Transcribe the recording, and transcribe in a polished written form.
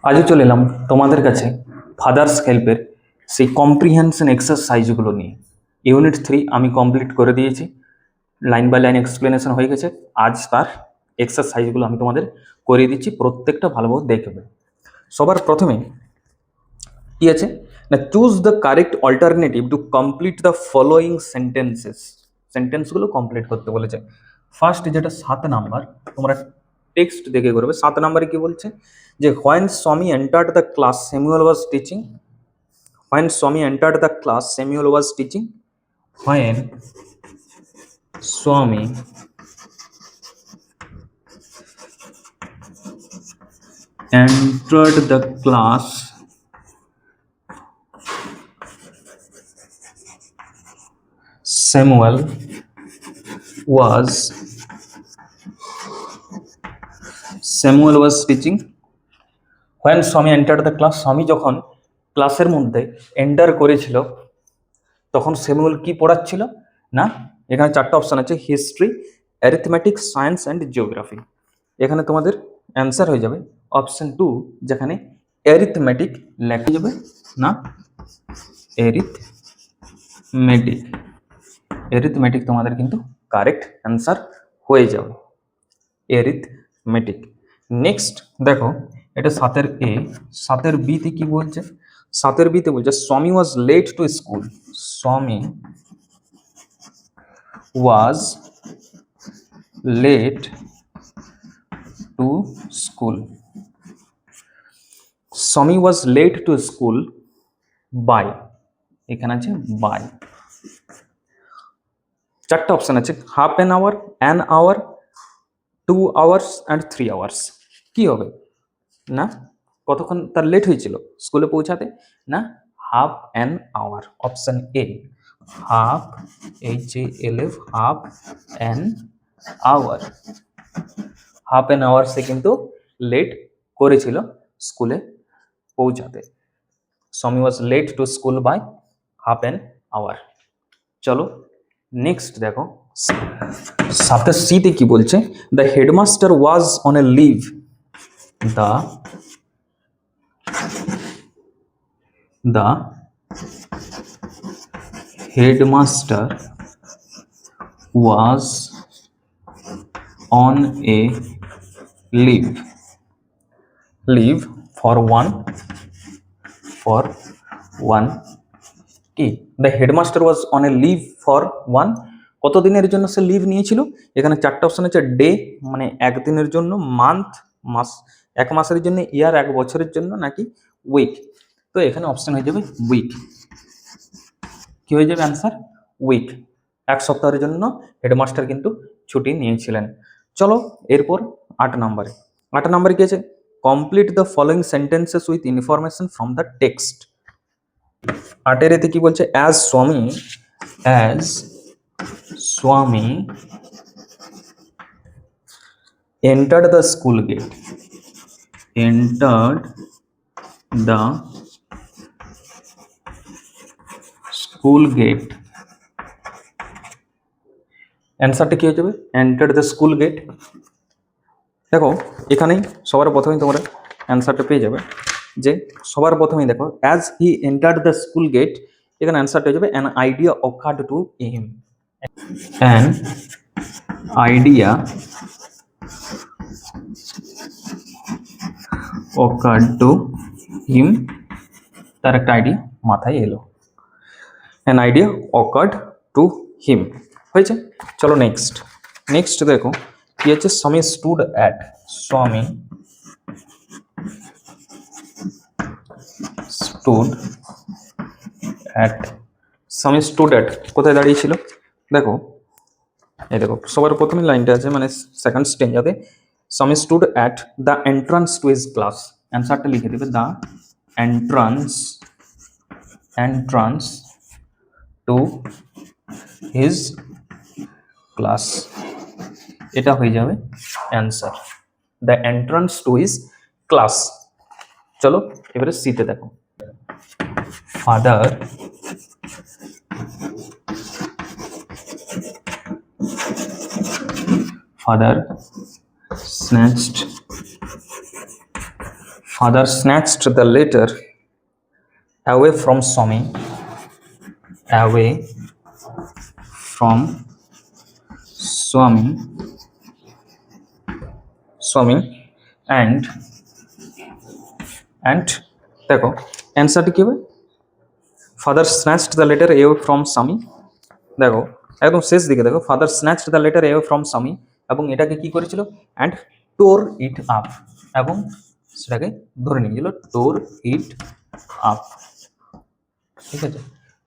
আজও চলে এলাম তোমাদের কাছে ফাদার্স হেল্পের সেই কম্প্রিহেনশন এক্সারসাইজগুলো নিয়ে। ইউনিট 3 আমি কমপ্লিট করে দিয়েছি, লাইন বাই লাইন এক্সপ্লেনেশন হয়ে গেছে। আজ তার এক্সারসাইজগুলো আমি তোমাদের করিয়ে দিচ্ছি, প্রত্যেকটা ভালোভাবে দেখবে। সবার প্রথমে কি আছে না, choose the correct alternative to complete the following sentences. সেন্টেন্সগুলো কমপ্লিট করতে বলেছে। ফার্স্ট যেটা 7 নাম্বার, তোমরা টেক্সট দেখে করবে। 7 নাম্বারে কি বলছে যে when Swami entered the class Samuel was teaching. When Swami entered the class Samuel was teaching. When Swami entered the class Samuel was teaching. When স্বামী entered the class, স্বামী যখন ক্লাসের মধ্যে এন্টার করেছিল তখন স্যামুয়েল কি পড়াচ্ছিল না, এখানে 4টা অপশন আছে, history, arithmetic, science and geography. এখানে তোমাদের অ্যান্সার হয়ে যাবে অপশন 2, যেখানে অ্যারিথমেটিক লেখা যাবে না, এরিথমেটিক তোমাদের কিন্তু কারেক্ট অ্যান্সার হয়ে যাবে, এরিথমেটিক। নেক্সট দেখো, এটা 7-এ। 7-বিতে কি বলছে? 7-বিতে বলছে স্বামী was late to school. Swami was late to school. Swami was late to school by, এখানে আছে বাই। 4টা অপশন আছে, half an hour, an hour, 2 hours and 3 hours. কি হবে না, কতক্ষণ তার লেট হয়েছিল স্কুলে পৌঁছাতে না, half an hour. Option A, half, HALF, half an hour. Half an hour সে কিন্তু লেট করেছিল স্কুলে পৌঁছাতে। Swami was late to school by half an hour. চলো নেক্সট দেখো, 7-সিতে কি বলছে? The headmaster was on a leave. The headmaster was on a leave. Leave for one কি? The headmaster was on a leave for one. কত দিনের জন্য সে leave নিয়েছিল? এখানে 4টা অপশন আছে, ডে মানে একদিনের জন্য, মান্থ মাস, 1 মাসের জন্য, ইয়ার 1 বছরের জন্য, নাকি উইক। তো এখানে অপশন হয়ে যাবে উইক। কি হয়ে যাবে অ্যান্সার? উইক। 1 সপ্তাহের জন্য হেডমাস্টার কিন্তু ছুটি নিয়েছিলেন। চলো এরপর 8 নম্বরে। 8 নম্বরে কি আছে? Complete the following sentences with information from the text. 8-এতে কি বলছে? অ্যাজ স্বামী entered the school gate. অ্যান্সারটা কি হয়ে যাবে? Enter the school gate. দেখো এখানেই সবার প্রথমেই তোমরা অ্যান্সারটা পেয়ে যাবে, যে সবার প্রথমেই দেখো as he entered the school gate, এখানে অ্যান্সারটা হয়ে যাবে an idea occurred to him. An idea occurred to him, তার একটা আইডিয়া মাথায় এলো। An idea occurred to him হয়েছে। চলো নেক্সট দেখো কি হচ্ছে? Swami stood at. Swami stood at কোথায় দাঁড়িয়েছিল? দেখো এই দেখো সবার প্রথমে লাইনটা আছে, মানে সেকেন্ড স্টেঞ্জাতে, স্বামী stood at the entrance to his class. অ্যান্সারটা লিখে দেবে the entrance to his class, এটা হয়ে যাবে answer, the entrance to his class. চলো এবারে সিতে দেখো, father snatched Father snatched the letter away from Swami, away from Swami, Swami, and দেখো অ্যান্সারটি কি হবে? Father snatched the letter A from স্বামী, দেখো একদম শেষ দিকে দেখো, father snatched the letter A from স্বামী, এবং এটাকে কি করেছিল? অ্যান্ড টোর ইট আপ, এবং সেটাকে ধরে নিয়েছিল, টোর ইট আপ, ঠিক আছে।